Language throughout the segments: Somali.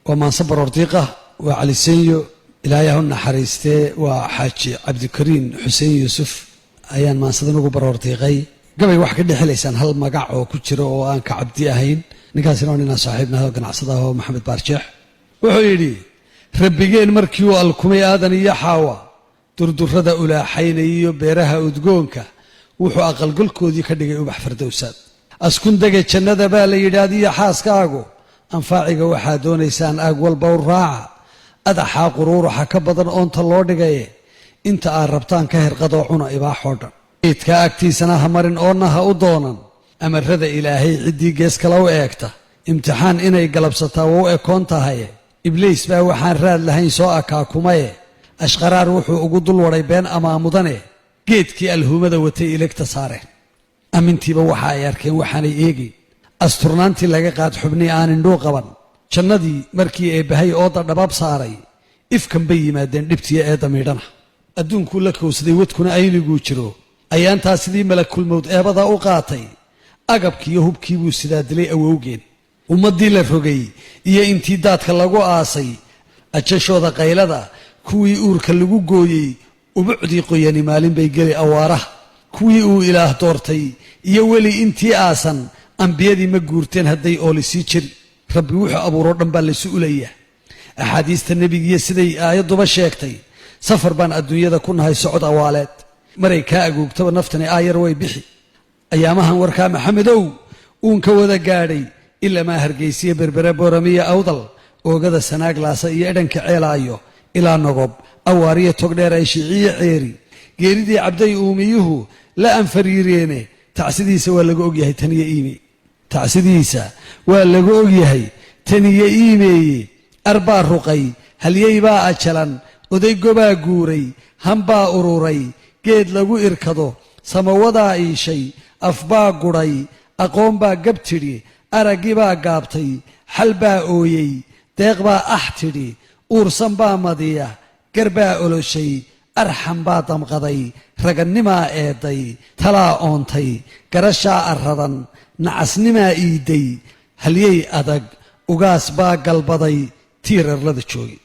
وما صبر ارتيقه وعلي سيو إلهي هن حريسته وحاج عبد الكريم حسين يوسف أيان ما صدنوه برورتيقي قبل واحد كده حليسان هل مقع وكتشرو وأنك عبدي أهين نكاسروننا صاحبنا هو قناع صداه محمد بارشح وحيدي ربيجين مركيو الكمي آذني يحاوى تردو ردا أولى حينيو بيرها ودقونك وحو أقل قلكو دي كدقي وبح فردوسات أسكن دقي جنة بالي يدادي حاسك آقو أنفاعيق وحادون إيسان أقوال بور راعة أدحا قرورها كبضن أونت اللور دقايه انت آربتان كهر قضوعنا إبا حودا إيتكا أكتي سناها مرين أونها أدونا أمر ردا إلهي عدي قيسك لو إيكتا امتحان إنا يقلبستا وو إيكونتا هاي إبليس با وحان راد لهين سوء كاكوماي أشقرار وحو أقود الوري بين أمامداني قيتكي الهومدا وتي إليك تسارين أمنتي بوحا ياركين وحاني إيجي أسترنانتي لغا قاد حبني آن اندو قبان جندي مركي إيبهاي أوضا دباب ساري إفكم بي مادين لبتي إيدا ميدانا أدون كلك وسدي ودكنا أيني قوشرو أيان تاسدي ملك كل موت إيبادا أوقاتي أقبكي يهبكي وسداد لي أووغين ومدي لفرقي إيا انتدادك اللغو آسي أجشو ذا قيلة كوي أورك اللغو قوي وبعدي قياني مالين بيقري أواره كوي أو إله دورتي إيا ولي انتي آسان أنبيادي مقورتين هدي أولي سيشر ربي وحو أبو ردن بالي سؤوليه أحاديث النبي يسدي آيات دوبا شاكتي سفر بان الدنيا دا كون هاي سعود أوالات مري كاقو كتب نفتني آية روي بحي أيامها وركا محمدو uunka wada gaadhay ilaa ma hargeysiye berbere booramiya awdal oogada sanaag laasa iyo edhanka ceelaayo ilaa nogob awaariya togdheer ay shiciye ceeri geeridii cabday uumiyuhu la anfariireene tacsidiisa waa lagu ogyahay taniya iimi tacsidiisa waa lagu ogyahay taniya iimeeye arbaa ruqay halyey baa ajalan oday gobaa guuray hambaa ururay geed lagu irkado samawadaa iishay afbaa guray aqoon baa gab tidhi araggii baa gaabtay xal baa ooyey deeq baa ax tidhi uursan baa madiya gar baa oloshay arxam baa damqaday ragannimaa eeday talaa oontay garashaa arradan nacasnimaa iiday halyey adag ugaas baa galbaday tiirarlada joogi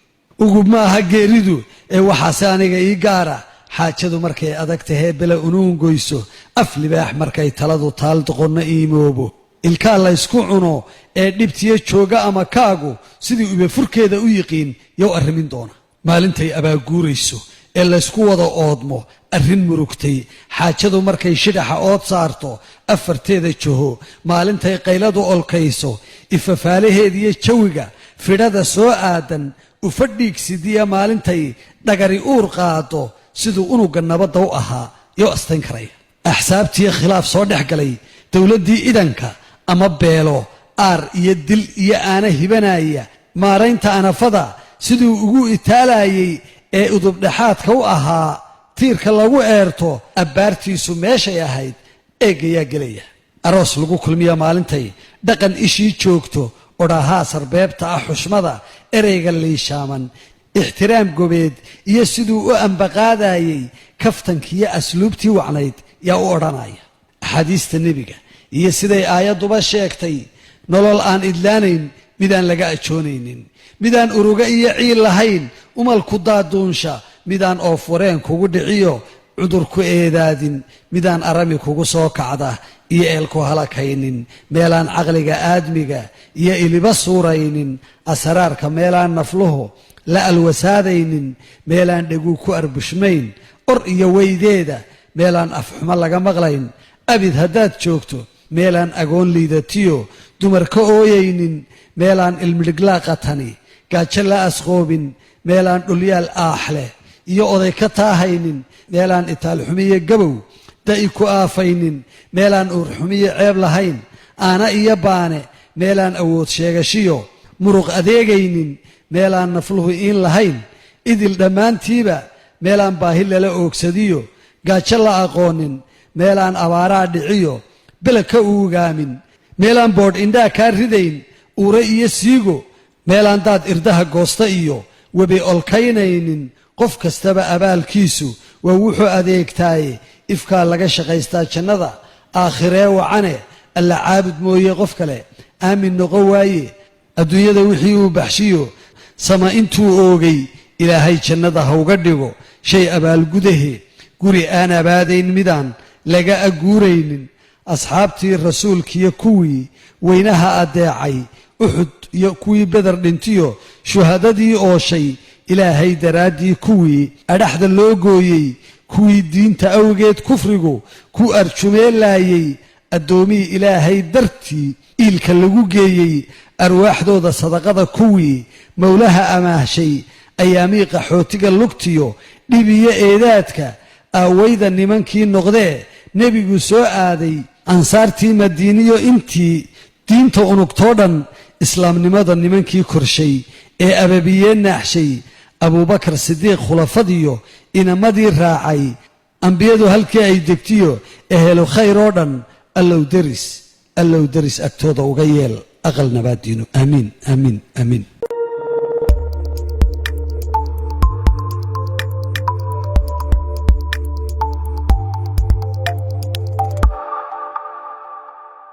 ugub ma aha geeridu ee waxaase aniga ii gaara xaajadu markay adag tahee bela unuun goyso af libaax markay taladu taal doqonna iimoobo ilkaa la ysku cuno ee dhibtiyo jooga ama kaagu sidii ubefurkeeda u yiqiin yow arrimin doona maalintay abaaguurayso ee laysku wada oodmo arrin murugtay xaajadu markay shidhaxa ood saarto afarteeda jaho maalintay qayladu olkayso ifafaalaheediyo jawiga fidhada soo aadan ufadhiigsidiya maalintay dhagari uur qaado siduu unuga nabadda u ahaa yoo astayn karaya axsaabtii khilaaf soo dhex galay dowladdii idanka ama beelo aar iyo dil iyo aana hibanaya maaraynta anafada siduu ugu itaalayay ee udubdhexaadka u ahaa tiirka lagu eerto abbaartiisu meeshay ahayd eegayaa gelaya aroos lagu kulmiya maalintay dhaqan ishii joogto odhahaa sarbeebta ah xushmada ereyga liishaaman ixtiraam gobeed iyo siduu u ambaqaadayay kaftankiiyo asluubtii wacnayd yaa u odhanaya axaadiista nebiga iyo siday aayadduba sheegtay nolol aan idlaanayn midaan laga ajoonaynin midaan uruga iyo ciil lahayn umalku daaduunsha midaan oofwareen kugu dhiciyo cudur ku eedaadin midaan arami kugu soo kacda iyo eelku halakaynin meelaan caqliga aadmiga iyo iliba suuraynin asraarka meelaan nafluhu la alwasaadaynin meelaan dheguu ku arbushmayn or iyo weydeeda meelaan afxumo laga maqlayn abid haddaad joogto meelaan agoon liidatiyo dumar ka ooyaynin meelaan ilmidhiglaa qatani gaajo la asqoobin meelaan dhulyaal aax leh iyo oday ka taahaynin meelaan itaalxumiyo gabow da'i ku aafaynin meelaan uurxumiyo ceeb lahayn aana iyo baane meelaan awood sheegashiyo muruq adeegaynin meelaan nafluhu iin lahayn idil dhammaantiiba meelaan baahi lala oogsadiyo gaajo la aqoonin meelaan abaaraa dhiciyo bela ka uugaamin meelaan boodh indhaa kaa ridayn uure iyo siigo meelaan daad irdaha goosta iyo webi olkaynaynin qof kastaba abaalkiisu waa wuxuu adeegtaaye ifkaa laga shaqaystaa jannada aakhiree wacane alla caabud mooye qof kale aamin noqo waaye adduunyada wixii uu baxshiyo sama intuu oogay ilaahay jannada ha uga dhigo shay abaalgudahe guri aan abaadayn midaan laga aguuraynin asxaabtii rasuulkiiyo kuwii weynaha adeecay uxud iyo kuwii beder dhintiyo shuhadadii ooshay ilaahay daraaddii kuwii adhaxda loo gooyey kuwii diinta awgeed kufrigu ku arjumeelaayey addoomihii ilaahay dartii iilka lagu geeyey arwaaxdooda sadaqada kuwii mowlaha amaahshay ayaamii qaxootiga lugtiyo dhibiyo eedaadka aawayda nimankii noqdee nebigu soo aaday ansaartii madiiniyo intii diinta unugtoo dhan islaamnimada nimankii korshay ee ababiyee naaxshay abuubakar sidiiq khulafadiyo inamadii raacay ambiyadu halkii ay degtiyo ehelu khayr oo dhan allow deris agtooda uga yeel aqal nabaaddiino aamiin aamiin aamiin